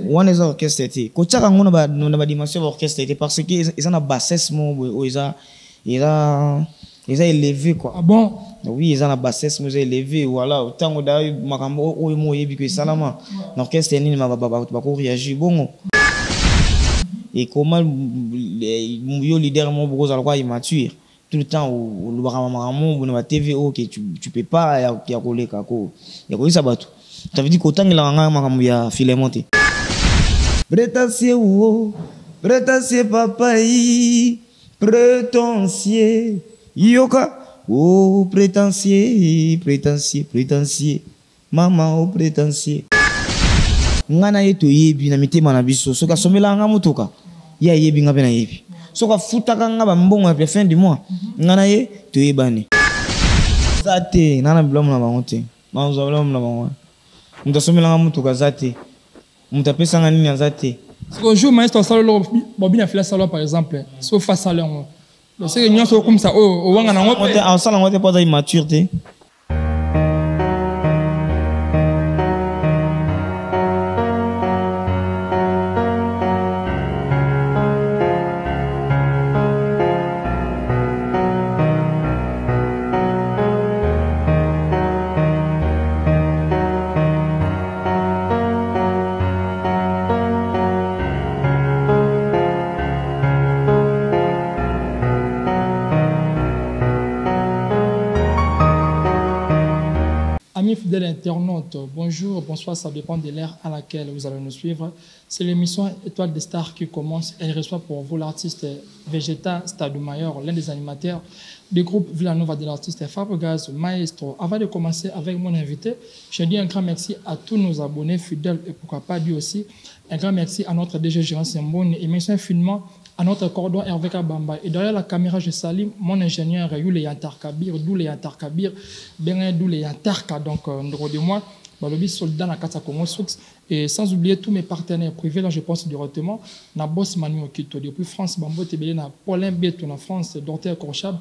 on est orchestre été ko chaka ngona ba na ba dimension orchestre été parce que ils ont la bassesse mo ils ont élevé quoi. Ah bon? Oui, ils ont la bassesse mo élevé voilà autant da makambo o mo yebi ko salama l'orchestre ni ma ba ko réagir bon. Et comment le leader mon beaucoup à quoi immature tout le temps au le TVO que tu peux pas y a coller kako y a ça bateau ça veut dire qu'autant il a un ya filet monté prétentieux papa prétentieux yoka oh prétentieux maman oh prétentieux ngana yeto yebi na mitema na biso soka somela nga mutoka ya yebi nga pena yebi soka futaka nga ba mbongo ya fin du mois ngana ye to yebani zate nana bilomo na bango te manzo bilomo na bango muta somela nga mutoka zate muta pesa nga nini zate ce jour maestro salo bobina fila salo par exemple so face à l'on c'est que nyonso comme ça o wanga na ngote en sala ngote pas immaturité. Fidèles internautes, bonjour, bonsoir, ça dépend de l'ère à laquelle vous allez nous suivre. C'est l'émission Étoile des Stars qui commence. Elle reçoit pour vous l'artiste Vegeta Stadumayor, l'un des animateurs du groupe Villanova de l'artiste Fabregas Maestro. Avant de commencer avec mon invité, je dis un grand merci à tous nos abonnés fidèles et pourquoi pas dire aussi un grand merci à notre DG Gérant Sembone et merci infiniment à notre cordon Hervé Kabamba. Et derrière la caméra, je salue mon ingénieur Yule Yantar Kabir, Doule Yantar Kabir, Benin Doule Yantarka, donc ndro de moi, Balobi soldat na Kata Congo Soux. Et sans oublier tous mes partenaires privés, là je pense directement, na Boss Manu Okito, depuis France, Bambo Tebele, na Paulin Beto, na France, Dorothée Korchab,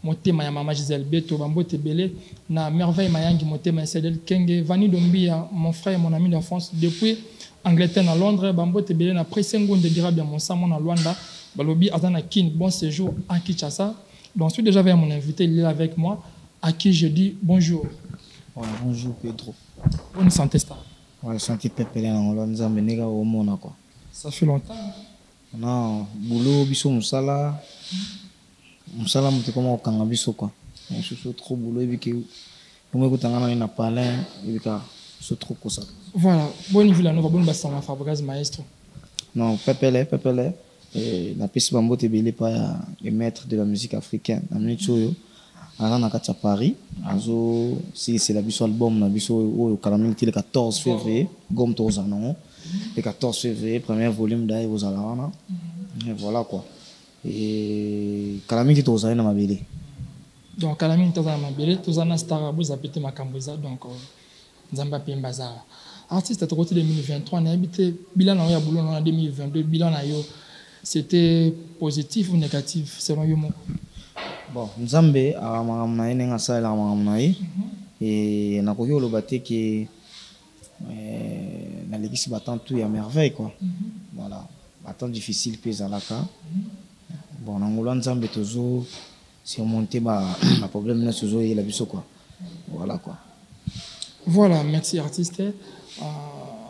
Moté Maya Mama Gisèle Beto, Bambo Tebele, na Merveille Mayangi, Moté Maïsedel Kenge, Vani Dombia, mon frère et mon ami d'enfance, depuis Angleterre à Londres, Bambo Tebele, na Pressengoun de Dirabia, mon Samon à Luanda, Balobi Azana Kin, bon séjour à Kinshasa. Donc, je suis déjà vers mon invité, il est avec moi, à qui je dis bonjour. Ouais, bonjour Pedro. Bonne santé, Star. Ouais, santé Pépélé, on l'a mis au monde. Ça fait longtemps. Non, boulot, biso, moussala. Moussala, c'est comme au Kangabiso, quoi. Je suis trop boulot, et puis, pour moi, quand on a parlé, et puis, c'est trop comme ça. Voilà, bonne Villanova, bonne Bassama, Fabregas Maestro. Non, Pépélé. La piste Bambo Tebele pas les maîtres de la musique africaine. Amni Choyo, à Paris. Si c'est la biso album, la biso au Calamine le 14 février, Gomme Tozano. Le 14 février, premier volume d'Aïe aux Alana. Et voilà quoi. Et Calamine qui Tozano ma belle. Donc Calamine Tozano ma belle, Tozana Star, vous appelez ma camboza, donc Zamba Pimbaza. Artiste à côté de 2023, on a habité bilan en boulot en 2022, bilan à yo. C'était positif ou négatif selon vous? Bon, Nzambe a mamna ene ngasa la mamna et na ko yolo baté que na l'équipe battant tout ya merveille quoi. Voilà, battant difficile pèse à la cas. Bon, na ngolo Nzambe toujours surmonter ba problème na toujours et la biso quoi. Voilà quoi. Voilà, merci artiste.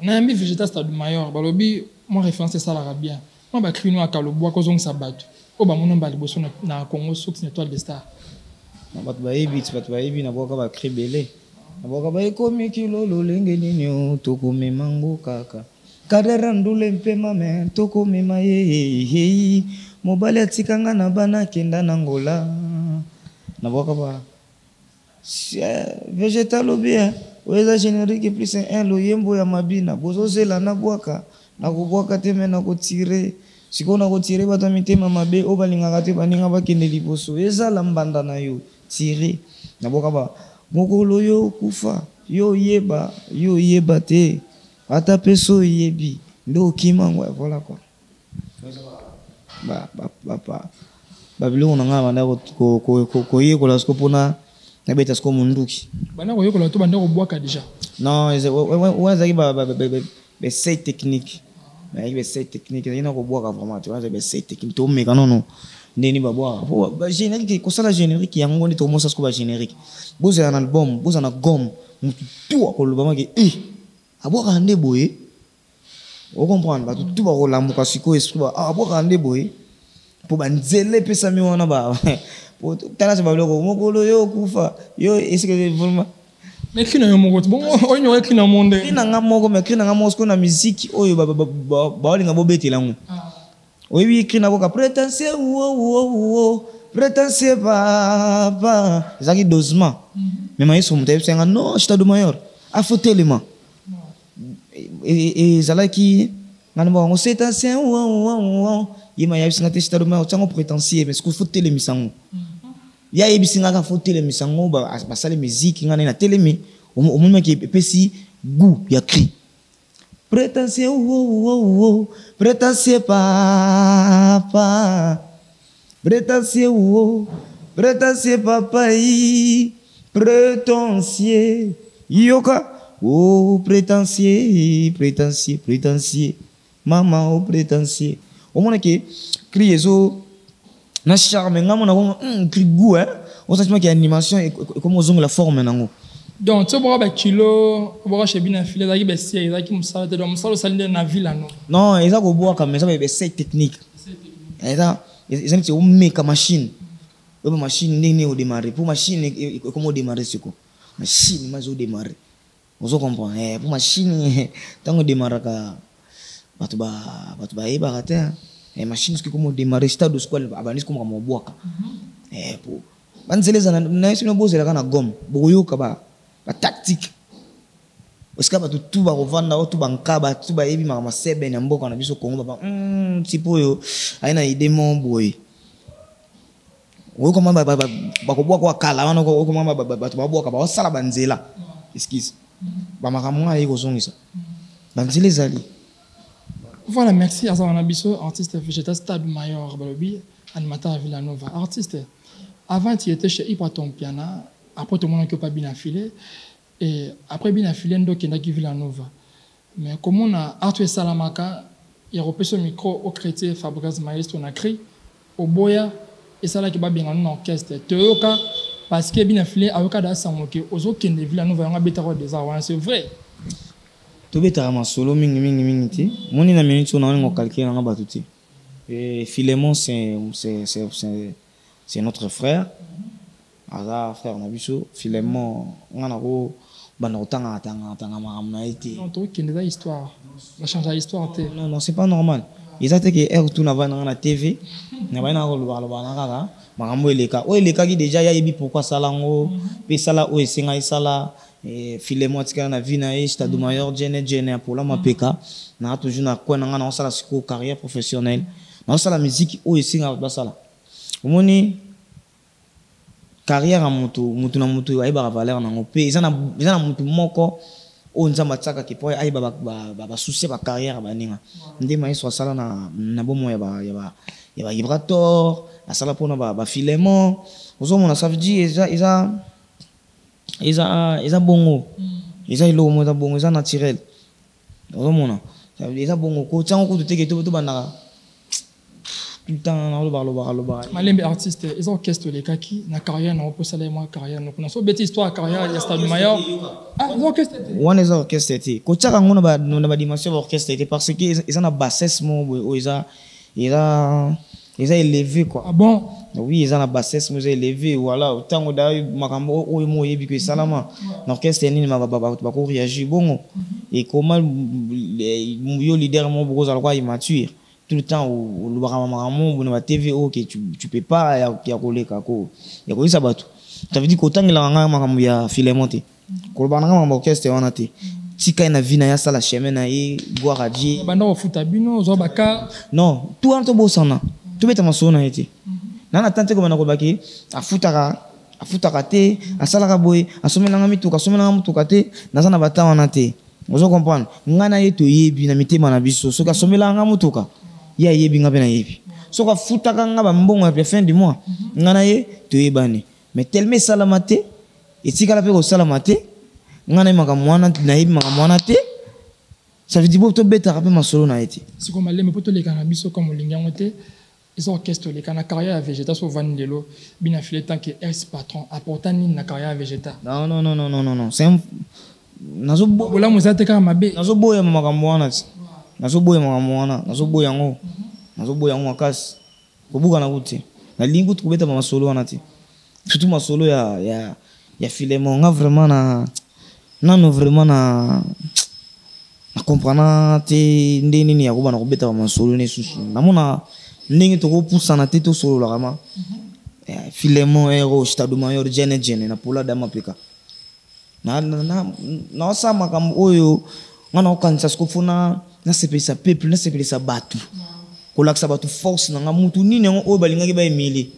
Na ami Vegeta Stadumayor, balobi moi référence ça l'arabien. On va crier nous à Kaloboa kozong sabat. O ba mono mbali boso na Congo Soux Étoile des Stars. Na bat ba ebi na boka ba cri belé. Na boka ba ekomi kilolo lenge nini to komi mango kaka. Kadera ndule mpema me to komi maye. Mobali atikanga na bana kenda na Angola. Na boka ba végétal ou bien oza générique plus un lo yembo ya mabina bozo zela na boka na ko boka te me na ko tirer. Si on a retiré votre amitié, maman B, au balingate, baninga bakine liboso, eza lambanda na yo, tiré. Na bokaba, mokolo yo kufa, yo yeba te, ata peso yebi, ndo kimangwa, voilà quoi. Babilo on a ngaba ko ye ko la skopona, na beta sko munduki. Bana ko yo ko la to banda ko boaka déjà. Non, ouais, c'est technique. C'est technique. Il y a vraiment, tu vois, c'est technique. Tu mets non. Ndeni babwa. Générique, comme ça la générique, il y a un moment où ça se trouve générique. Vous avez un album, vous avez un gomme, tout à le bama qui aboire un déboé. Vous comprenez? Tout va la mukasiko esprit. Aboire un déboé. Pour banzele pesa mi wana ba. Pour tala se bablo ko mokolo yo kufa. Yo est-ce que vraiment mais qui n'a pas mon bon on y aurait qui n'a monde qui n'a pas mon mais qui n'a pas mon ce qu'on a musique oyo ba olinga bobeti langu oui qui n'a pas prétentieux prétentieux papa zaki dosement mais maïs on t'aime c'est non je t'adore mayor à faut tellement et zalaki ngana ba on c'est ancien yima ya bisanga te je t'adore mayor tsango prétentieux mais ce qu'il faut télé misango ya ebisinga ka faut télé misango ba sale musique ngana na télé mi au moment qui pesi goût ya cri prétentieux prétentieux papa prétentieux prétentieux papa prétentieux yoka oh prétentieux prétentieux prétentieux maman oh prétentieux au moment qui crie zo na charme ngamo na cri goût hein on sent que animation et comment on la forme nango donc tu vois kilo boire chez bien filé là qui be c'est là qui me ça de me ça salir na ville non non ils a go boire comme ça be c'est technique ils ont make machine une machine n'est au démarrer pour machine comment démarrer ce quoi machine mais au démarrer on se comprend pour machine tant on démarrer ka batu ba eba kata machine ce que comment démarrer stade de squale abanis comme boire pour banzeleza na isi no bozela kana gomme boyoka ba tactique parce que ba tout ba rovanda tout ba nkaba tout ba yebi ma sebe na mboka na biso Kongo ba tipo yo aina ide mon boy o comment ba ko boa kwa kala wana ko comment ba ba boa ka ba sala banzela excuse ba makamwa yiko zongisa banzeleza li. Voilà, merci à Zana Bisso, artiste végétal Stade Mayor Balobi, animateur à Villanova. Artiste, avant tu étais chez Hypaton Piana, après tout le monde qui n'a pas bien affilé, et après bien affilé, donc il y a Villanova. Mais comme on a Arthur Salamaka, il a repris ce micro au chrétien Fabrice Maestro, on a créé au Boya, et ça là qui va bien en orchestre. Théoka, parce qu'il bien affilé, avec la Samoke, aux autres qui ne Villanova, on a bêta des arts, c'est vrai. Tu bêta ma solo mingi ti moni na minute on a un calcul na batuti et Philémon c'est notre frère aga frère na biso Philémon on a ko bana tanga maramna été non toi qui n'est histoire va changer l'histoire non c'est pas normal ils a que er tout na va na TV na ba na ko lo na kaka marambo eleka o eleka ki déjà ya yebi pourquoi salango pe sala o esenga isala Philémon tika na vina e Stade Mayor Jene pour la mapeka na toujours na quoi na na sala siko carrière professionnelle na sala musique o esinga ba sala omoni carrière a mutu na mutu ai ba valeur na ngope izana mutu moko o nzamba tsaka ki po ai ba souci ba carrière ba ninga ndima iso sala na bomo ya ba Gibrator na sala pona ba Philémon ozomona ça veut dire ils bongo ils ilo mo bongo ils naturel ozomona ça veut dire bongo ko tsango ko teke to banaka tout le temps na lo ba malembe artiste ils orchestre les kaki na carrière na opo sala moi carrière no kuna so bête histoire carrière ya Stade Mayor ils orchestre one is orchestre ti ko tsaka ngona ba dimension orchestre ti parce que ils ont bassesse mo ils a élevé quoi. Ah bon? Oui, ils ont la bassesse, ils ont élevé. Voilà, autant que d'ailleurs, makambo o mo yebi que salama. L'orchestre ni ma ba réagir bon. Et comment yo leader mon gros alwa immature. Tout le temps au le makambo na TV OK tu peux pas ya coller kako. Ya ko ça batu. Ça veut dire qu'autant il a makambo ya Philémon te. Ko ba na orchestre wana te. Tika na vina ya sala chemin na e Guaradji. Banda o futabino zo baka. Non, tout en to bosana. Tu mets ta maso na été nana tante comme na ko baki afutaka te asalaka boy asomelanga mituka te nazana batawa na te ozo comprendre ngana yeto yebi na mitema na biso soka asomelanga mutuka ya yebi ngabe na yebi soka futaka ngaba mbongo ya fin du mois ngana ye to yebani mais tellement salamate etika la pe ko salamate ngana maka mwana na yebi maka mwana te Ça veut dire que tu bête à rappeler ma solo na été. C'est comme les potes les cannabis comme l'ingénieur ils ont orchestre les canards carrière végétale sur Vanillo bien affilé tant que ex patron apportant une carrière végétale. Non. C'est un nazo bo. Voilà moi ça te quand ma bé. Nazo boya makambo wana. Nazo boya ngo. Nazo boya ngo akas. Kobuka na kuti. Na lingu tukubeta ma solo wana ti. Surtout ma solo ya Filemon nga vraiment na comprendre te ndeni ni yakuba na kubeta ma solo ne susu. Namona ndenge to poussa na te to solo la kama. Filemon hero stade mayor jene na pola dama peka. Na sa makambo oyo ngana okanisa skofuna na sepelisa peuple na sepelisa batu. Kolaksa batu force na mutu nini ngo oyo balinga ke ba emili.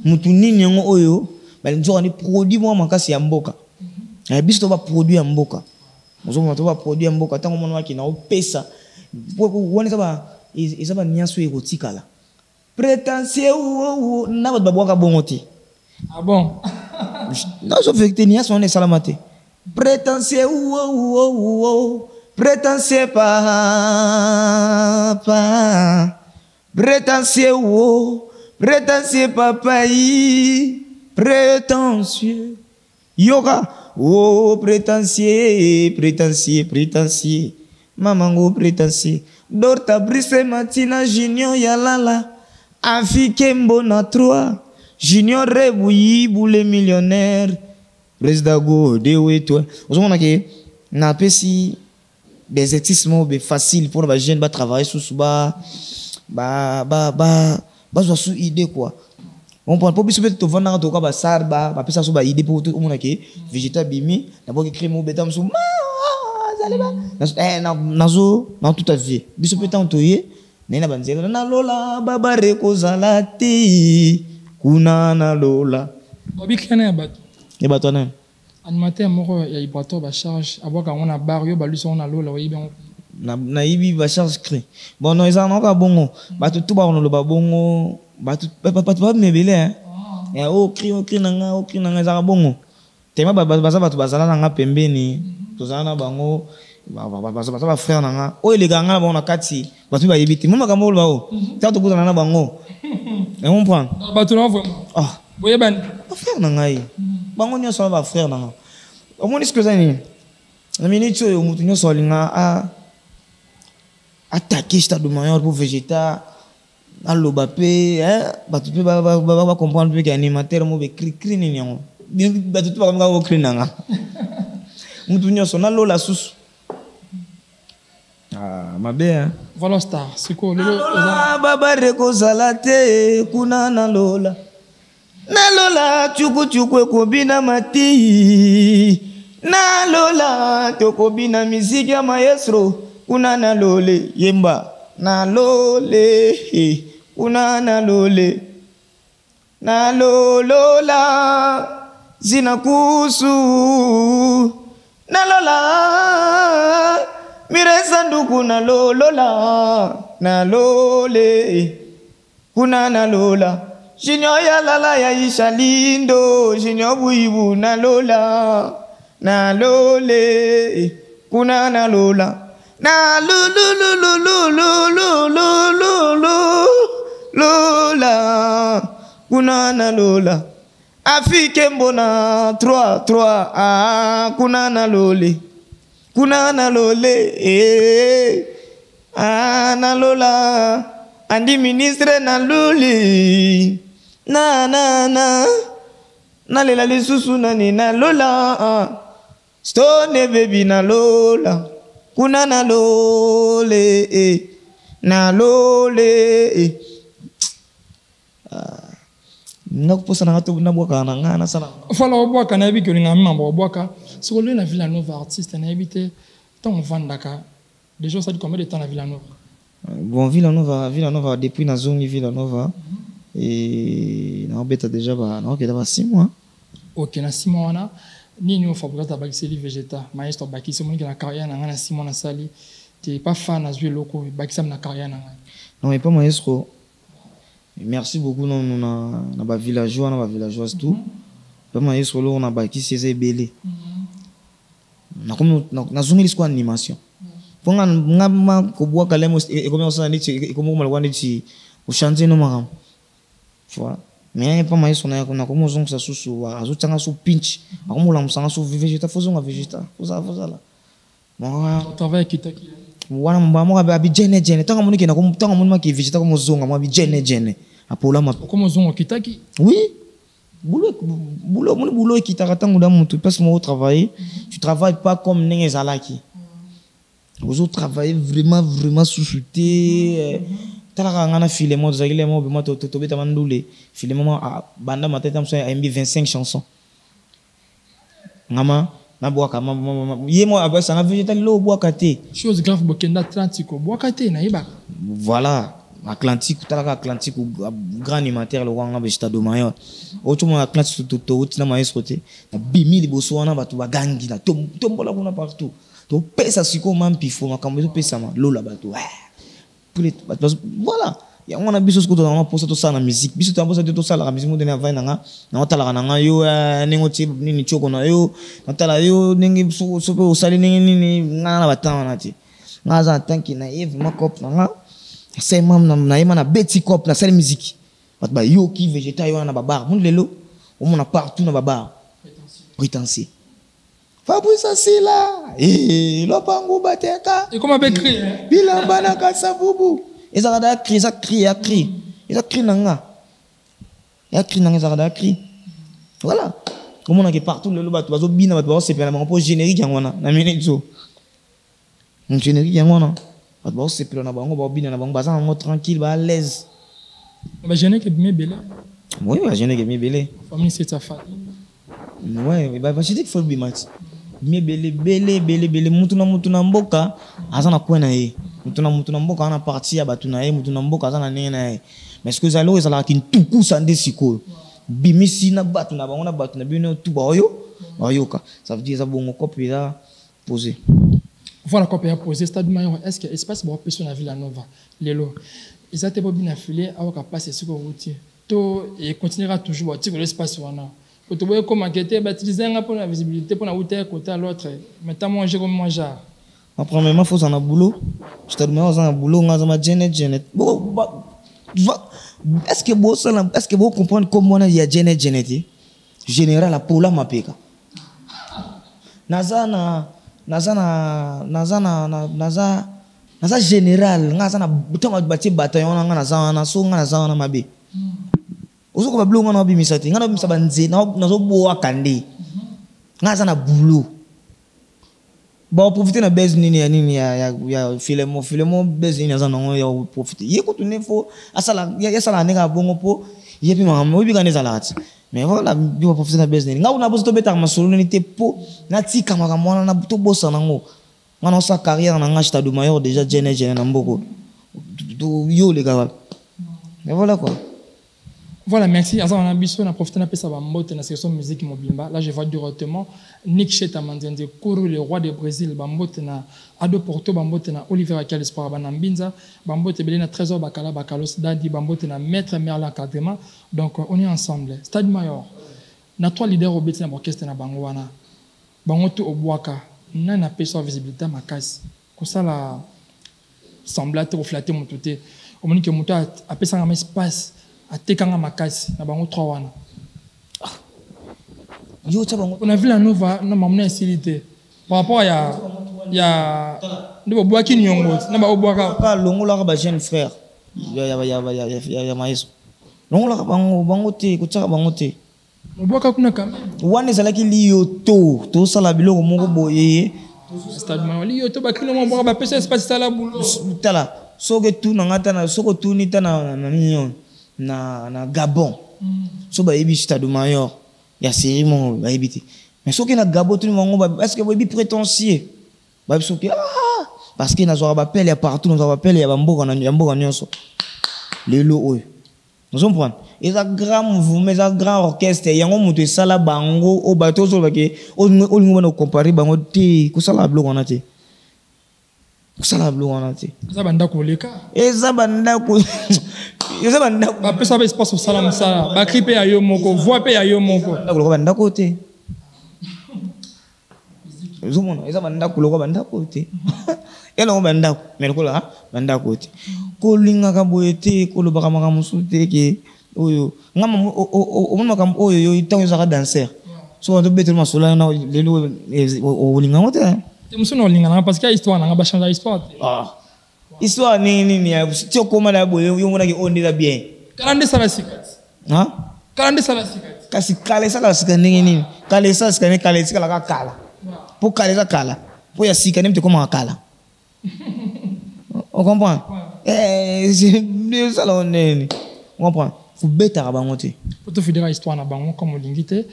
Mutu nini ngo oyo balinzo ni produit mo makasi ya mboka. Biso to ba produit ya mboka. Mozo to ba produit ya mboka tango mona ki na opesa. Woni ça ba nyaso erotikala. Prétentieux na ba bwaka bongoti. Ah bon? Non, je veux que tu nyaso on est salamate. Prétentieux prétentieux papa. Prétentieux papa, prétentieux. Yoga, oh prétentieux. Mamango prétentieux. Dorta brise matina junior yalala. Afikembo na 3. Junior rebouilli boule millionnaire. Resdago de weto. Vous avez na pesi des exercices facile pour les jeunes travailler sous ba sous idée quoi. On prend pas plus peut-être vendre to ka sar ba pesa sous ba idée pour tout monde qui végétal bimi d'abord écrit mo betam sous na tout à vie biso peut entoyer nena banzela na lola baba reko zalati kuna na lola obikana bat et batona animateur moko ya ibrato ba charge aboka on a barrio ba luso on a lola oyibi na ibi ba charge cri bon non ils en ont ka bongo batu tout ba on lo ba bongo batu pas mebele hein et o cri nanga za bongo tema ba batu bazala nanga pembeni tozana bango ba frère nanga o ile ganga ba on a kati batu ba yibiti mama kamo lo ba o ta to kuzana na bango et on prend batu na vraiment ah boye ban frère nanga yi bango nyo ba frère nanga au moins ce que ça ni na minute yo mutu nyo so linga attaquer stade mayor pour végétal aloba pe batu pe ba comprendre que animateur mo be cri ni nyango batu tu ba ko cri nanga mutu nyo so na lola susu mabe voilà star siko le baba reko zalate kuna na lola chuku ko bina mati na lola tokobina miziki ya maestro kuna na lole yemba na lole kuna na lole na lolola zina kusu na lola mireza nduku na lolola na lole kuna na lola Junior ya lala ya ishalindo Junior buibu na lola na lole kuna na lola na lola kuna na lola afike mbona 3 kuna na lole na lola andi ministre na lole na lela lisusu nani na lola stone baby na lola kuna na lole na lole nakuposa na watu na bwaka na ngana sana fala obwaka na biki olinga mambo obwaka siko le na Villanova artiste na ebité tant vandaka déjà ça dit combien de temps na Villanova bon Villanova depuis na zone Villanova et na obeta déjà ba na okeda ba 6 mois OK na 6 mois wana nini ofabrika bakiseli végétal maestro bakisi moni na carrière na ngana 6 mois na sali t'es pas fan na zwe loko bakisam na carrière na ngana non mais pas maestro. Merci beaucoup na ba villageois na ba villageoises tout. Vraiment maestro lo na bakisi c'est belé. Na comme na zone l'histoire animation. Fonga ngama kubwa kalemo e comme ça ni e comme malwa ni ti o chanter no makam. Voilà. Mais pas mais son na comme zonga sa susu azo tanga su pinch. Akomola musanga su végéta fozonga végéta. Foza là. Moi travail kitaki. Wana mbamo abi jene tanga moni ke na comme tanga moni ma ki végéta comme zonga moi abi jene. Apola ma comme zonga kitaki. Oui. Boulot qui t'a raté dans mon tout parce que moi travailler tu travailles pas comme n'engé zalaki vous autres travaillez vraiment sous-souté tala ngana filé moi zagile moi be moi to beta mandule filé moi banda ma tête am so mb 25 chansons ngama na boaka yé moi après ça na végétal lo boaka té chose grave bokenda Atlantique boaka té na yeba voilà Atlantique Atlantique grand animateur le wanga be stade mayor auto mo Atlantique to tina maestro te na bimi liboso wana batu bagangi na tombola kuna partout to pesa siko mampifo makambo to pesa ma lola batu voilà ya ngona biso siko to na posa to sana musique biso to posa to sala la musique mo dena vaina na tala na yo ningo ti nini choko na yo na tala yo ningi so pe osali nini ngana batana na ti ngaza tanki na eve makop na c'est même na beti cop na sale musique bat ba yo ki végétal yo na babar mun lelo o mon partout na babar prétentieux Fabrice Asila lo pangu bateka et comment écrit bilamba na kasabubu ezaka cri ça cri nanga ya cri nanga ezaka cri voilà comme on a que partout lelo bat bazo bina bat bazo sepela ma po générique yangona na minute un générique yangona bon c'est plus on a bon bien on a bon bazan on tranquille à l'aise on va gêner que bien belé oui on va gêner que bien belé famille c'est ta famille ouais bah je dis qu'il faut bien match bien belé mutuna mboka azana kwena ye mutuna mboka ana partie ya batuna ye mutuna mboka azana nena ye mais ce que ça lo ezala kin tuku sande siko bimisi na batuna bango na batuna bino tu bayo ka ça veut dire ça bon copie là poser. Voilà quoi peut poser stade mayor est-ce que espace pour personne à Villanova lelo ils a été pas bien affilié à quoi passer sur routier to et continuera toujours à tirer l'espace wana pour te voir comment enquêter baptiser un pour la visibilité pour la route côté à l'autre maintenant manger comme manger premièrement faut en a boulot stade mayor en boulot ngazama Janet bon est-ce que vous comprenez comment il y a Janet général la pola mapeka naza général ngazana butonga bati bataillon ngana naza mabe osoko bablo ngana bimisati ngana bimisa banze nazo boa kande ngazana boulot ba profiter na base nini ya filemo base nini azana ngo ya profiter yeko tunefo asala ya sala nenga bongo po yepi mama obi kaneza lati mais voilà bio profiter na base nini nga una boso to beta masolo ni te po na tika makamwana na to bosa nango ngana sa carrière na ngashita du mayor déjà jene na mboko yo les gars mais voilà quoi. Voilà, merci. On a besoin de profiter de ça dans la section musique mobimba. Là, je vois directement Nick Cheta Manzende, Koro, le roi du Brésil, Bambote na Ado Porto, Bambote na Oliver Akal Espoir Banambinza, Bambote Belena Trésor Bakala Bakalos Dadi, Bambote na Maître Merlin Kadema. Donc, on est ensemble. Stade Mayor. Na trois leaders au Bétin orchestre na Bangwana. Bangoto Obuaka. Na na pesa visibilité makasi. Comme ça la semblate refléter mon touté. Au moment que mon a appelé ça un espace. Atekanga makasi na bango 3 wana yo tsa bango on a vu la nova na mamna insilité par rapport ya ndebo boaki nyongo na ba obwaka ka longola ba jeune frère ya maïs longola bango te kutaka bango te obwaka kuna kam wana ezalaki liyo to sala biloko moko boye stade ma liyo to bakilo mo boka ba pesa espace sala bulo tala soke tu na ngata na soko tu ni tana na nyon na Gabon so ba yebi stade mayor ya série mon ba yebiti mais so ke na Gabon tout le monde est-ce que ba yebi prétentieux ba so ke parce que na zo ba appel ya partout na zo ba appel ya mboka na mboka nyonso lelo oyo nous comprendre et ça grand mouvement ça grand orchestre yango muto sala bango o bato so ba ke o lingo na comparer bango te ko sala blo wana te kusala blo wana te za banda ko leka eza banda ko eza banda ba pesa ba espace au salam sala ba clip ya yo moko voix pe ya yo moko ko banda ko te eza banda ko banda ko te ela on banda mais ko la banda ko te ko linga ka boyete ko lo baka makamusu te ke oyo ngama o mama kam oyo yo itango za danser so on doit tellement sola na lelo o linga ngote te muso no linga na parce que histoire na ba changer histoire histoire ni ya ti okoma na boyo yo ngona ke on dira bien kalande sala sikat kalande sala sikat kasi kale sala sikat nini kale sala sikat ne kale sikala ka kala po kale za kala po ya sikat ne mte koma kala on comprend c'est ça là on est on comprend faut bêta bangote pour te fédérer histoire na bango comme lingité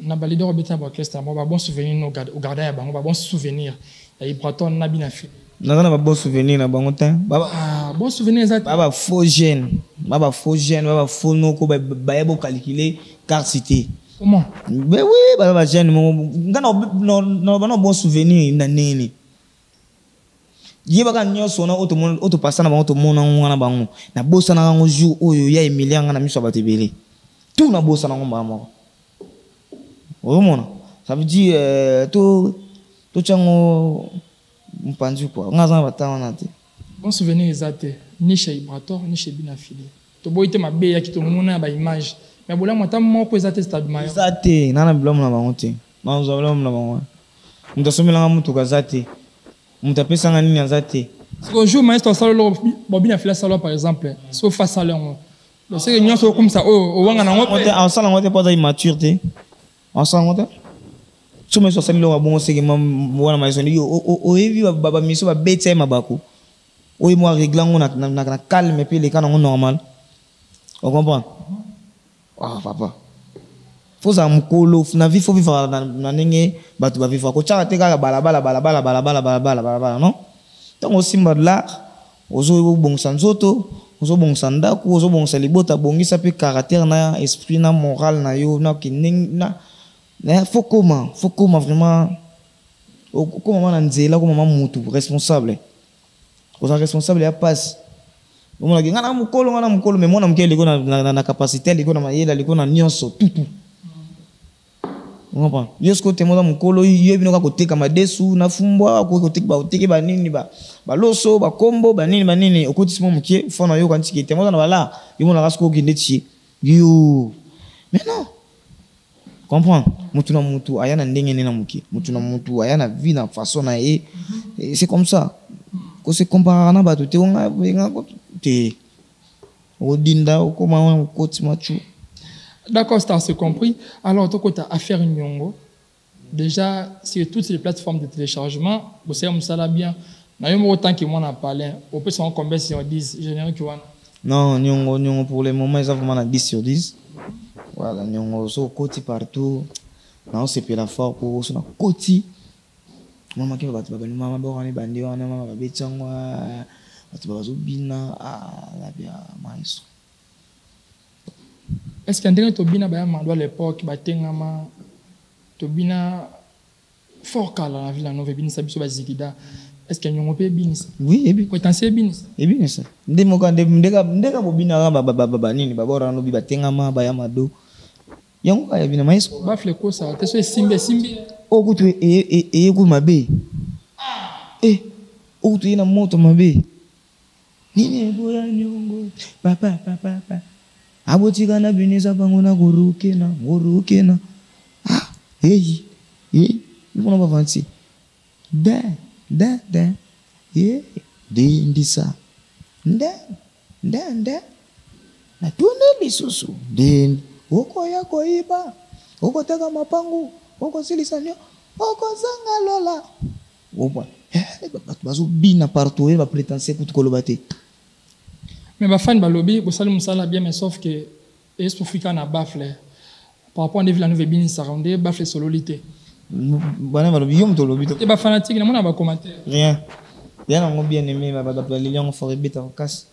na ba leader bêta ba orchestre ba bon souvenir no garder ya bango ba bon souvenir ya Ibraton na bina fi na ba bon souvenir na bango ta baba bon souvenir ça baba faux jeune baba faux no ko ba yebo calculer car cité comment ben oui baba jeune ngana no bon souvenir na nini yeba kan nyoso na auto passer na bango to mona ngana bango na bosa na ngo jour oyo ya Emilia ngana miso batebele tout na bosa na ngomba mo o mona ça veut dire to chango mpanzu quoi ngaza batana na te bon souvenir ezate ni chez Ibrator ni chez Binafili to boite mabe ya kito mona ba image mais bola mota moko ezate stade mayo ezate nana bilomo na bango te na nzobelo na bango mtasomela mutu kazate mutapesa ngani nzate ce jour maestro salo bobina fila salo par exemple so face à l'homme c'est que nyonso comme ça o wanga na ngote en sala ngote pas immaturité en sala ngote sume so sali lo bon c'est que mwana maiso ni o evi baba miso ba bete mabako o mo réglant na calme puis les cas normal on comprend papa faut ça mukolo na vie faut vivre na ndenge batu ba vivre ko tshaka te kaka balabala non tant aussi mbadla ozo bongisa nzoto ozo bongisa ndako ozo bongisa libota bongisa pe caractère na esprit na moral na yo na kining na faut comment vraiment comment na nzela comment mutu responsable oza responsable ya passe on a ngana mukolo mais mona mukele liko na capacité liko na mayela liko na nyonso tout on comprend yesko te moza mukolo yebino ka koteka madesu na fumbwa ko koteka ba oteke ba nini ba loso ba kombo ba nini okotisi mo mukie fona yo kanti ke te moza na bala yimo na kasko kinde ti yo mais non comprend mutu na mutu ayana ndenge nena mukie mutu na mutu ayana vie na façon na et c'est comme ça ko se compare na ba to te nga te odinda ko ma ko ti machu. D'accord, c'est compris. Alors, tu as affaire Nyongo. Déjà, sur toutes les plateformes de téléchargement, vous savez, ça bien. Il y a autant que moi on a parlé. On peut savoir combien si on 10 générique qui non, Nyongo pour le moment, ils ont vraiment 10 sur 10. Voilà, Nyongo, so côté partout. Non, c'est plus la force pour so na côté. Maman qui va te babalu maman ba on bandi on maman ba betangwa. Tu vas zo bina la bien maïs. Est-ce qu'il y a un tobina à l'époque, batengama tobina fort kala la ville à Nové Binis abiso bazikida. Est-ce qu'il y a un peu binis? Oui, et bien. Potentiel binis. Et bien ça. Ndeka bobina baba nini babora no bi batengama bayamado. Yango kaya bina mais. Ba fleko ça, te so simbi. O kutu ku mabe. O kutu ina moto mabe. Nini boya nyongo. Papa. Abotika na binisa pangona gorukena hey ibona bavansi da ndisa nda na tune lisusu den oko yako iba oko taka mapangu oko silisanyo oko zanga lola opa bazo bina partout ba prétentieux kutu kolobate. Mais ma fan balobi, vous savez musala bien, mais sauf que est pour ficar na bafle. Par rapport à des villes nouvelles bien ça rendait bafle sololité. Bana balobi yom to lobi to. Et ba fanatique, na mona ba commentaire. Rien on bien aimé ba lilion forêt beta casse.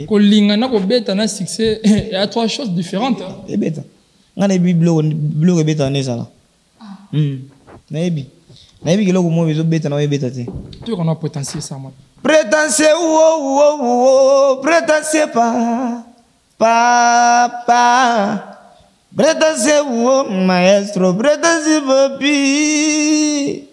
Ko linga na ko beta na succès, il y a trois choses différentes. Et beta. Ngana bi bleu beta ne ça là. Na ebi ke loko mo bezo beta na beta te. Tu qu'on a potentiel ça moi. Prétentieux, prétentieux papa, prétentieux maestro, prétentieux papi,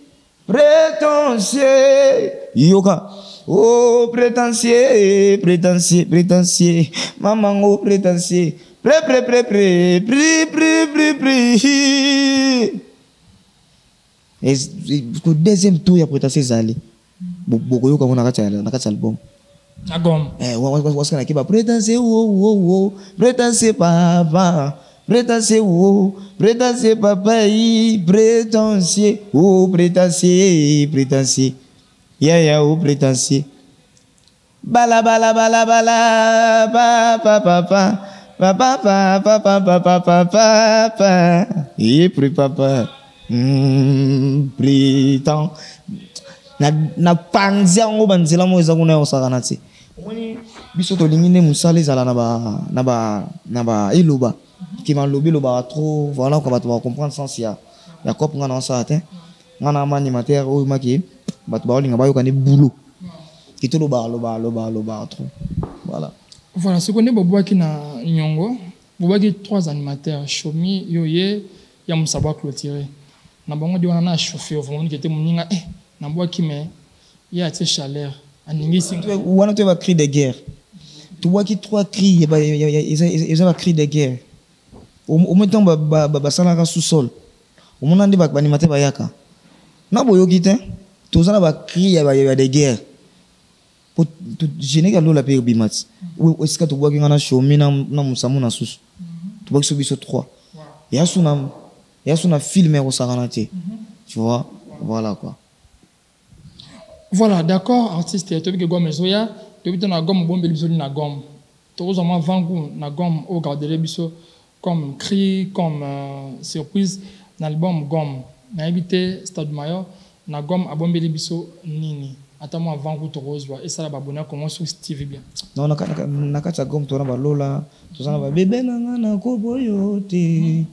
prétentieux. Yoka. Oh, prétentieux, prétentieux, prétentieux. Maman, oh, prétentieux. Pré. Et le deuxième tour, il y a prétentieux Zali. Beaucoup yoka on a quatre albums. Agom. What's gonna keep a prétentieux, oh, prétentieux papa. Prétentieux, oh, prétentieux papa, prétentieux, oh, prétentieux, prétentieux. Ya, oh, prétentieux. Bala, ba, papa. Et puis papa. Prétend. Na panzia ngo banzela mo eza kuna osakana ti. Omoni biso to lingine musale zala na ba iloba. Qui m'a lobé le bar trop voilà comment tu vas comprendre sens ya cop ngana ça atteint ngana animateur ou maki bat ba linga ba yo kane boulot qui te le bar trop voilà ce qu'on est bobo qui na nyongo bobo qui 3 animateurs Chomi yoye ya musaba clôturer na bango di wana na chauffer vraiment qui était moninga na bobo qui me ya te chaleur aningi sing wana tu vas cri de guerre tu vois qui 3 cris ils ont cri de guerre. Au même temps basalaka sous-sol au moment de animateur bayaka na boyoki te tozana ba cri ya de guerre pour générer la paix bimat ou est-ce que tu vois ngana Chomi na musamu na susu tu vois que so biso 3 ya suna filmer au saranate tu vois voilà quoi voilà d'accord artiste to bi gom ezoya to bi na gom bombe biso na gom to zama vangu na gom au garder biso comme cri, comme surprise dans l'album Gomme. Na habité Stade Mayor, na Gomme a bombé biso nini. Attends-moi avant que tu roses et ça la babona comment sur Steve bien. Non, na kata Gomme to na ba lola, to na ba bébé na ko boyote.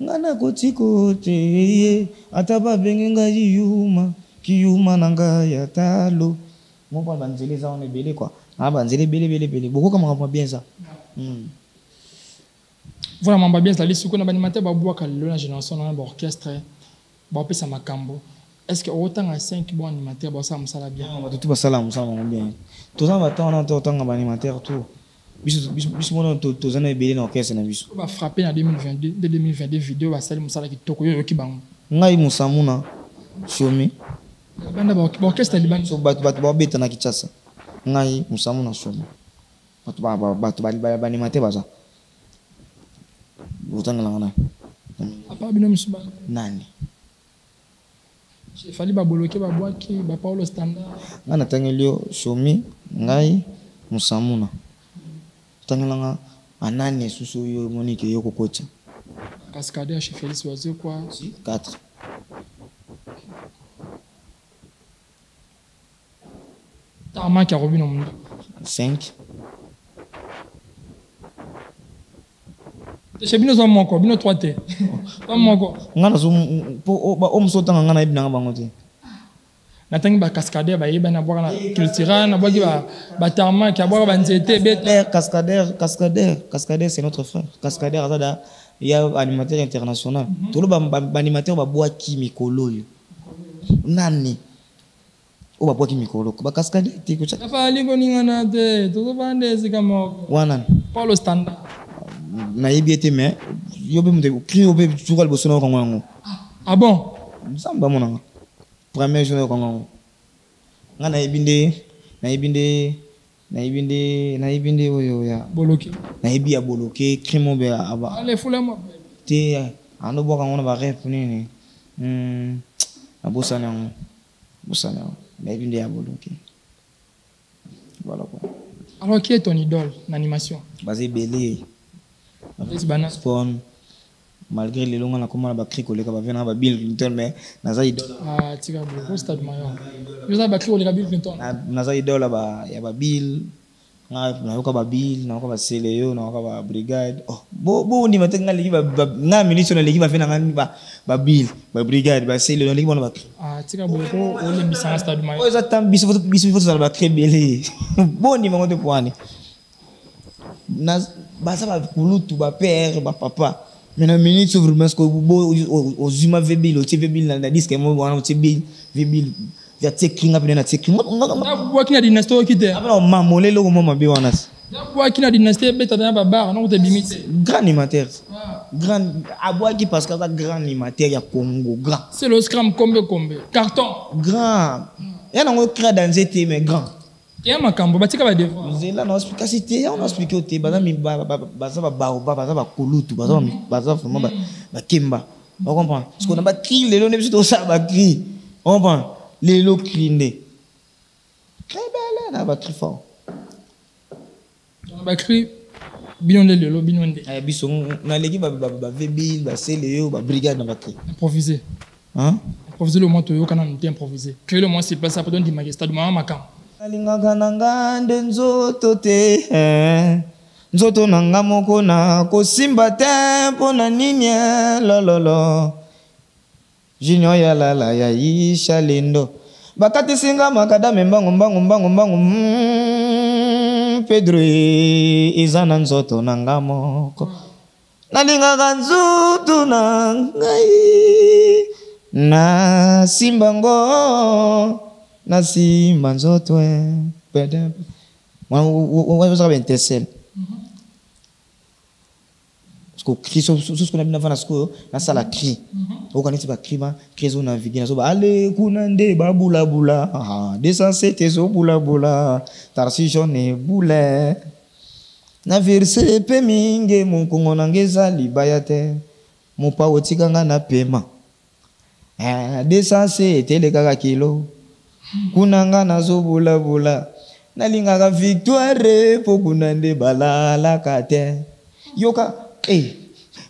Ngana ko tikote, ataba benga yuma, kiyuma nanga ya talo. Mon pas banzeli ça on est belé quoi. Ah banzeli belé. Beaucoup comme on bien ça. Voilà, mon babien, c'est ce qu'on a animateur, la génération dans l'orchestre, ça m'a cambo. Est-ce que autant à 5 bons animateurs, ça me sala bien? Tout ça, ça me bien. Tout ça, on a autant d'animateurs, tout. Bis mon tout ça, est dans l'orchestre. On va frapper en 2022, 2022 vidéos, va saluer Moussala qui toko yo ki bang. Ngai Moussamuna, Chomi. Banda l'orchestre liban. So bat beta na Kinshasa. Ngai Moussamuna Chomi. Bat animateur baza. Apa bino misuba nani il fallait ba bloquer ba boaki ba Paulo standard ngana tangelio Chomi ngai Musamuna tangelanga anani susu yo Monique yo kokocha cascadeur chez Félix Oiseau quoi 4 Tarma qui a revu dans monde 5 chez bino zo moko bino 3 te zo moko ngana zo o msota ngana ibina bangote natangi ba cascadeur ba yeba na boka na cultura na boki ba tarma ki aboka ba nzete bete cascadeur c'est notre frère cascadeur azada il y a animateur international tout le ba animateur ba boaki mikolo yo nani o ba boaki mikolo ba cascadeur te ko cha fa lingo ningana te to ba ndezi kama wana Paulo standard na yebite mais yobe mute cri yobe toujours le bosono ko ngongo ah bon samba monanga première journée ko ngongo ngana yebinde oyo ya boloké na yebi ya boloké crimo be aba allez foulemo te ando boka ngona ba rep nini abosana na yebinde ya boloké voilà quoi. Alors qui est ton idole en animation? Basé belé Spawn malgré les longs on a comment ba cri koleka ba vena ba Bill Clinton mais naza idole ah tika beaucoup Stade Mayor yo za ba cri koleka Bill Clinton naza idole ba ya ba Bill na ko ba Bill na ko ba Seleyo na ko ba Brigade oh bo ni matenga ligi ba na milition ligi ba vena ngani ba Bill ba Brigade ba Seleyo ligi bona ba ah tika beaucoup o le bisanga Stade Mayor o za tam biso foto ba très belé bo ni mango te poani na basa ba kulutu ba père ba papa Mais na minute sur vraiment ce que aux humains vébil au vébil na disque moi on vébil ya tekringa pena na tekringa bois qui na dynastie qui te après on mamolé lo moment bi wanas bois qui na dynastie beta na babar non te bimite grand animateur grand abois qui parce que ça grand animateur ya Congo grand c'est le scrum combien carton grand ya na ngo créer dans été mais grand ya makambo batika ba devant zela na explication on expliquer oté baza mi baza ba kolutu baza vraiment ba kemba on comprend parce qu'on a ba cri lelo ne biso ça ba cri on comprend lelo crindé très belle na ba très fort ba cri binonde lelo binonde biso na l'équipe ba vebil ba seleo ba brigade na ba cri improviser hein improviser le moto yo kana nte improviser créer le moins c'est place après donner majesté du maman makam alingaka nanga nde nzoto te nzoto nanga moko na kosimba te mpona nini lololo junior ya lala ya isha lendo bakatisinga makadame mbangu Pedro eza na nzoto nanga moko nalingaka nzoto na ngai na simbango nasi manzoto pede on va bien tester parce que cri sur ce qu'on a bien avant la sco na sala cri on connaît pas cri ma cri on a vidé na so allez kunande babula bula descensé tes so bula bula tarsi jaune boule na verse pe minge mon kongo nangeza libayate mon pa otikanga na pema descensé tele kaka kilo kunanga nazo bula bula nalingaka victoire po kunande balala kate yoka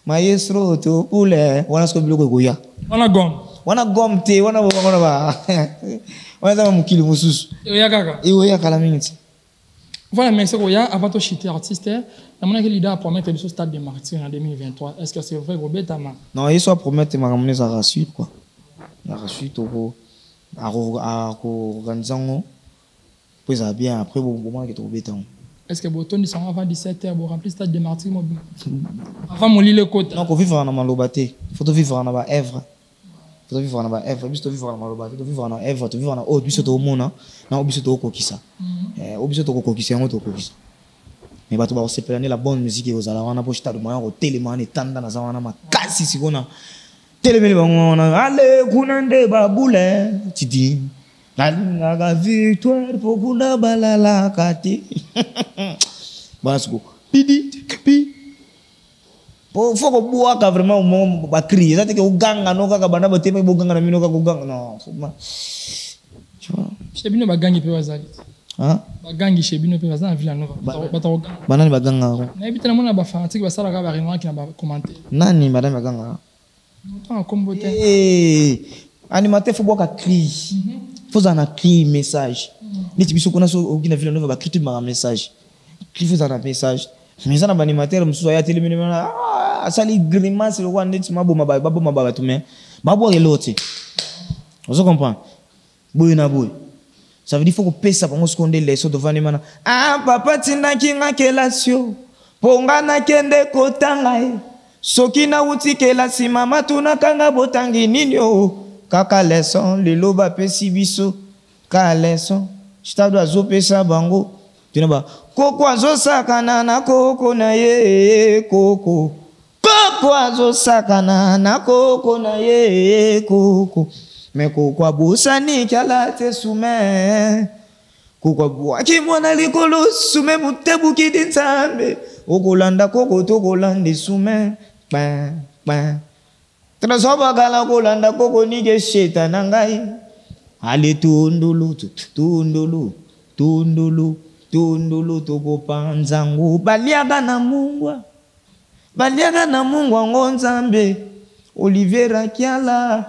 maestro to pule wana sko biloko goya wana gom te wana ba wana za mukili mususu ya kaka ya kala minute voilà merci Goya avant de chiter artiste la monnaie que l'idée a promettre le stade de martyrs en 2023 est-ce que c'est vrai Robert Tama non il soit promettre ma ramener ça suite quoi la suite au à organiser puis ça bien après bon moment que trouver temps est-ce que boton ils sont avant 17h pour remplir stade de martyrs mobile avant mon lit le côté non qu'on vivre dans malobaté faut vivre dans ba Èvre faut vivre dans ba Èvre biso vivre dans malobaté to vivre dans Èvre to vivre dans o biso to mona na o biso to kokisa o biso to kokisa ngo to kokisa mais bato ba sepelane la bonne musique et aux ala na po stade moyen au téléman tanda na zawana makasi sikona télémeli bango na ale kunande babule tidi nalingaka victoire po kuna balala kati basko pidi pi po foko buaka vraiment mo ba crier ça te que uganga no kaka bana batema boganga na mino kaka uganga non tu vois chebino bagangi pe wazali hein bagangi chebino pe wazali na Villa Nova bataoga banani baganga na ebitana mona ba fanatique basala ka ba remarque na ba commenter nani madame baganga montant combo te animateur faut boire cri faut en cri message ni tibiso kona so ogina Villa Nova ba cri tout ma message cri faut en message mais ça na animateur muso ya télémine asali grimace le roi net maboma ba tout mais babo relote on se comprend boy na boy ça veut dire faut que pesa bango seconde les so devant mana papa tinda kinga kelasio ponga na kende kotanga soki na uti kelasi mama tunakanga botangi nini kaka leson lelo bapesi biso ka leson stade azopesa bango tunaba koko azosakana na koko na ye koko azosakana na koko na ye koko me koko abosani kala te sume koko abwaki mwana likolo sume mutebuki dinsambe okolanda koko tokolande sume Trasoba gala kolanda koko nige sheta nangai ale tundulu toko panzangu baliaga na mungwa ngonzambe Oliviera Kiala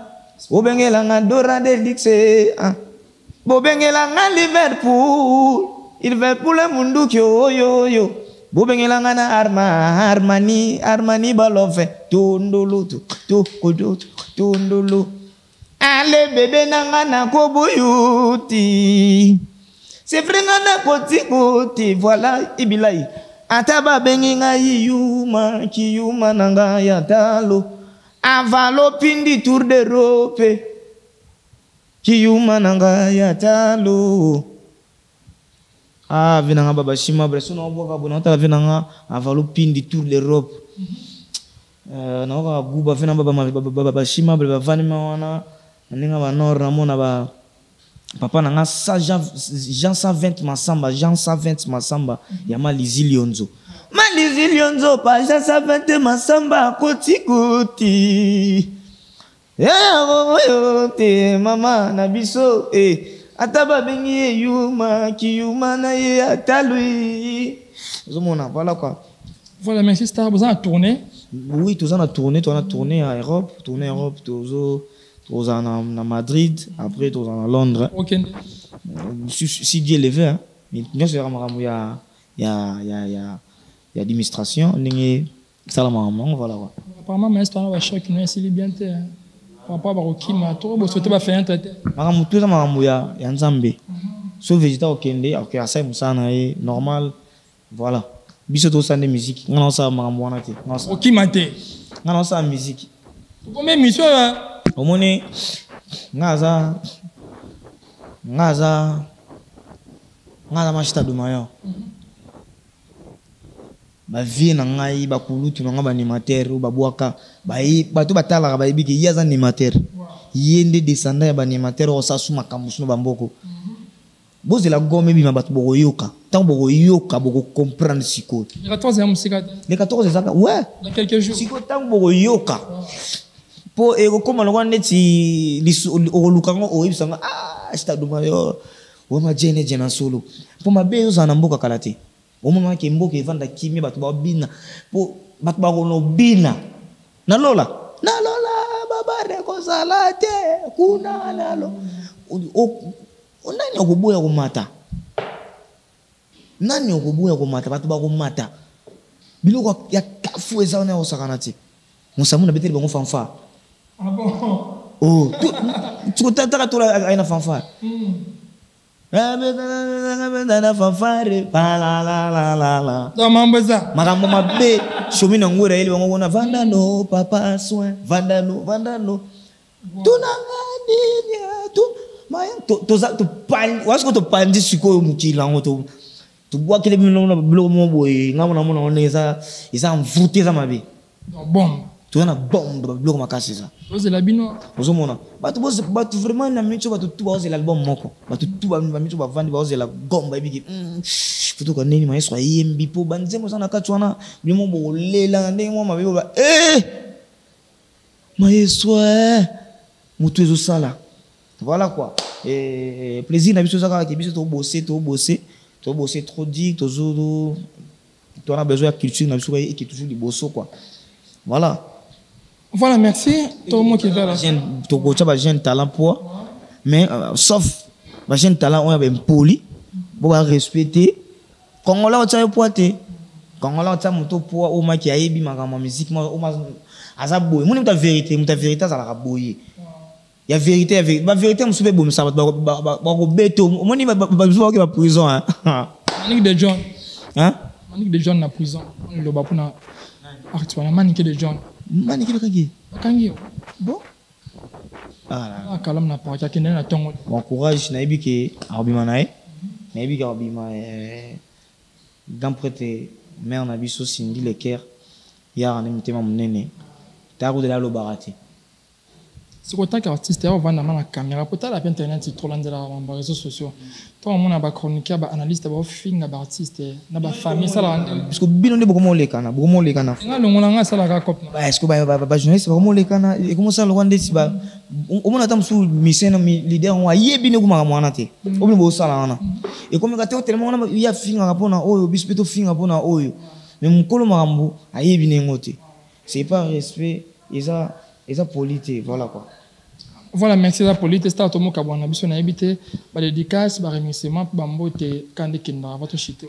obengela nga Dora Delixe bobengela nga Liverpool munduki yo bobengela nga na Armani balove tundulu ale bebe nanga na koboyuti c'est vrai nga na koti voilà ibilai Ataba bengi ngai yuma kiyuma nanga ya talo avalo pindi tour d'Europe kiyuma nanga ya talo ah vinanga baba shima breso na boka bona ta vinanga avalo pindi tour d'Europe na oka guba vinanga baba shima baba vanima wana ninga ba nord na mona ba papa nanga sa Jean 120 masamba Jean 120 masamba ya malizilionzo pa Jean 120 masamba koti te mama na biso ataba bengi yuma kiyuma na ye atalui zomona voilà quoi. Voilà, merci Star, vous avez tourné? Oui, tu as tourné à Europe, tu as à Madrid, après tu as à Londres. Ok. Si Dieu le veut, il y a administration, il voilà. Apparemment, mais c'est un choc qui nous est bien. Papa baroki ma to bo souhaiter ba faire un traité. Makamu tout ça makamu ya nzambe. So végétal okende, ok asa musana e normal. Voilà. Biso to sa de musique. Ngana sa makamu wana te. Ok mate. Ngana sa musique. Combien mission là? Omone ngaza machita do mayo. Ba vie na ngai ba kulutu na ba animateur ba boaka ba to batala ba ibiki yaza animateur yende descendant ya ba animateur o sasu makamusu ba mboko boze la gome bima batu boko yoka tant boko yoka boko comprendre siko le 14e musique le 14 ezaka ouais dans quelques jours siko tant boko yoka po ego koma lo neti o lukango o ibisanga sta do mayo o ma jene jena solo po mabe uzana mboka kalate au moment que mboka evanda kimi batu ba bina po batu ba kono bina na lola baba reko salate kuna nalo nani okubuya kumata batu ba kumata biloko ya kafu eza na osakana ti musamu na beteli bango fanfa ah bon oh tu tata tola aina fanfa na fanfare la dans mamboza makambo mabe shomi na ngura ile wango na vandano papa soin vandano tunangani tu maya to pan wasko to pandi siko mukilango to bwa kile bilo mo boy ngamo na mona oneza isa mvuti za mabe bon tu na bombe bilo makasi za oze la bino ozomona batu vraiment na micho batu tu baoze l'album moko batu tu ba micho ba vandi baoze la gomba ibiki futu ka nini maestro yembi po banzemo sana katwana bimo bolela ndenge mo mabe ba maestro mutu ezo sala voilà quoi et plaisir na biso zaka ke biso to bosser trop dit to zo to on a besoin de culture na biso et qui toujours du bosso quoi voilà. Voilà, merci. Tout le monde qui va là. Tu as jeune talent pour, mais sauf un jeune talent, on a un poli, on va respecter. Quand on l'a au poité, quand on l'a au poids, au moins qui a ébi ma musique, au moins à sa bouille. Mon vérité, ça la bouille. Il y a vérité, la vérité, on se fait bon, ça va bête. Mon niveau va prison. Manique de John. Hein? Manique de John na prison. On le bat pour na actuellement manique de John. Manique de Kagi. Kagi. Bon. Ah, kalam na pa kaki na tongo. Bon courage na ibiki arobima nae. Na ibiki arobima gamprete mère na biso Cindy Leker. Ya na mitema munene. Tago de la lobarati. C'est autant qu'artiste, on va dans la caméra. Pour la internet, c'est trop loin de la réseaux sociaux. Toi, on a un chroniqueur, un analyste, un film, un artiste, une famille, ça là. Parce que bien on est beaucoup moins les cana, beaucoup moins les cana. On a ça là cop. Est-ce que bah journaliste beaucoup moins les cana et comment ça le rendre si bah au moins attend sous mission leader on a yé bien comment moi naté. Au moins ça là on a. Et comme quand tellement on a il y a film rapport na oyo bispeto film rapport na oyo. Mais mon colo marambo a yé bien ngoté. C'est pas respect et ça polité voilà quoi. Voilà, merci à la police. C'est à tout le monde qui a besoin d'habiter. Bah dédicace, bah remerciement pour Bambote quand il kindra votre chité.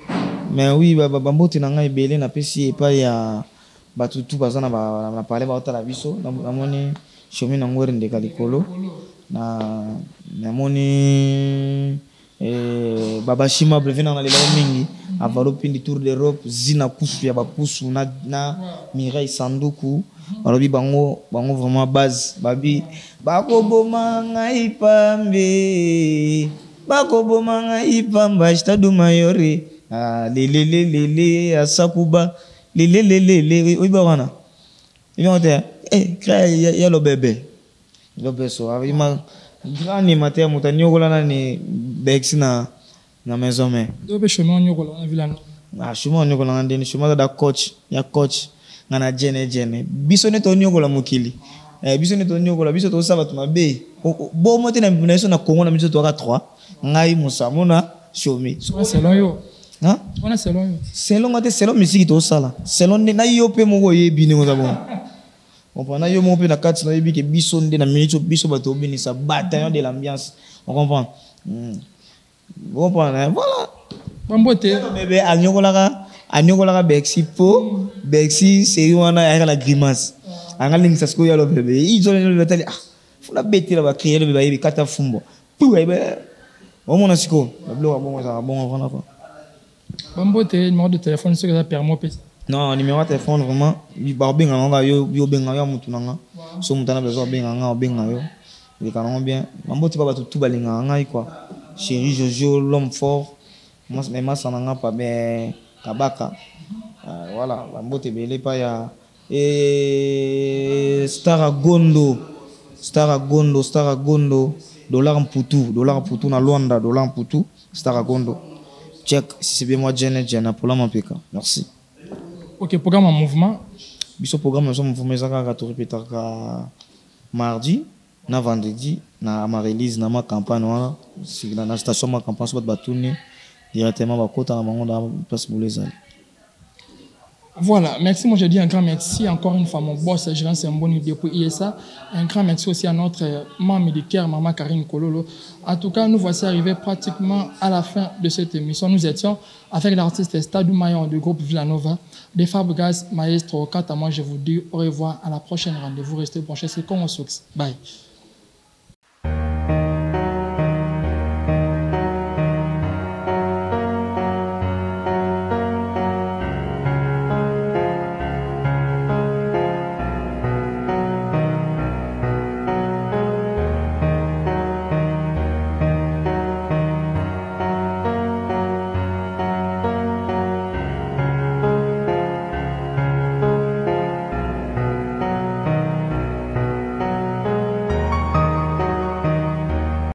Mais oui, bah Bambote n'a pas belé na pesi et pas ya bah tout bazan na parler bah la biso. Na moni chemin na ngore ndeka likolo. Na moni babashima brevena na lela mingi avalo pindi tour d'Europe zina pusu ya bapusu na Mireille Sanduku balobi bango vraiment base babi bakoboma ngai pambe bakoboma ngai pamba Stade Mayore lele asakuba lele oiba wana imonte créer ya lo bébé so avima grand animateur mutanyokola na ni Bex na maison mais dobe chemin nyokola na villa chemin nyokola na ndeni chemin da coach ngana jene biso ne to nyokola mokili biso ne to nyokola biso to saba to mabe bo mote na biso na Congo na biso to ka 3 ngai musamuna shomi selon yo hein on selon yo selon musique to sala selon na yo pe moko yebi ni ngozabo on prend yo mon pe na kati na yebi ke biso nde na minute biso bato obini sa bataillon de l'ambiance on comprend voilà bambote bébé anyokolaka Bexi po Bexi c'est wana ya la grimace anga lingisa sko ya lo bébé izo le betali funa beti la ba crier le bébé kata fumbo pou bébé on mona siko la blo bon ça bon voilà quoi bambote numéro de téléphone ce que ça permet non numéro de téléphone vraiment benga nga yo benga yo mutu nanga so mutana besoin benga yo il est bien bambote ba tout balinga nga quoi chéri Jojo l'homme fort moi ça n'a pas mais kabaka voilà bambote belé pa ya Staragondo dollar en poutou na Luanda dollar en poutou Staragondo check si c'est bien moi Jenna pour la mampeka merci. OK, programme en mouvement. Biso programme en mouvement ça ka to répéter mardi na vendredi na ma release na ma campagne wana si na station ma campagne so batuni directement ba kota na bango da place Boulezali. Voilà, merci. Moi, je dis un grand merci encore une fois, mon boss, Gérant Semboni depuis ISA. Un grand merci aussi à notre maman médicaire, maman Karine Kololo. En tout cas, nous voici arrivés pratiquement à la fin de cette émission. Nous étions avec l'artiste Stade Maillon du groupe Villanova, des Fabregas Maestro. Quant à moi, je vous dis au revoir, à la prochaine rendez-vous. Restez branchés, c'est comme au succès. Bye.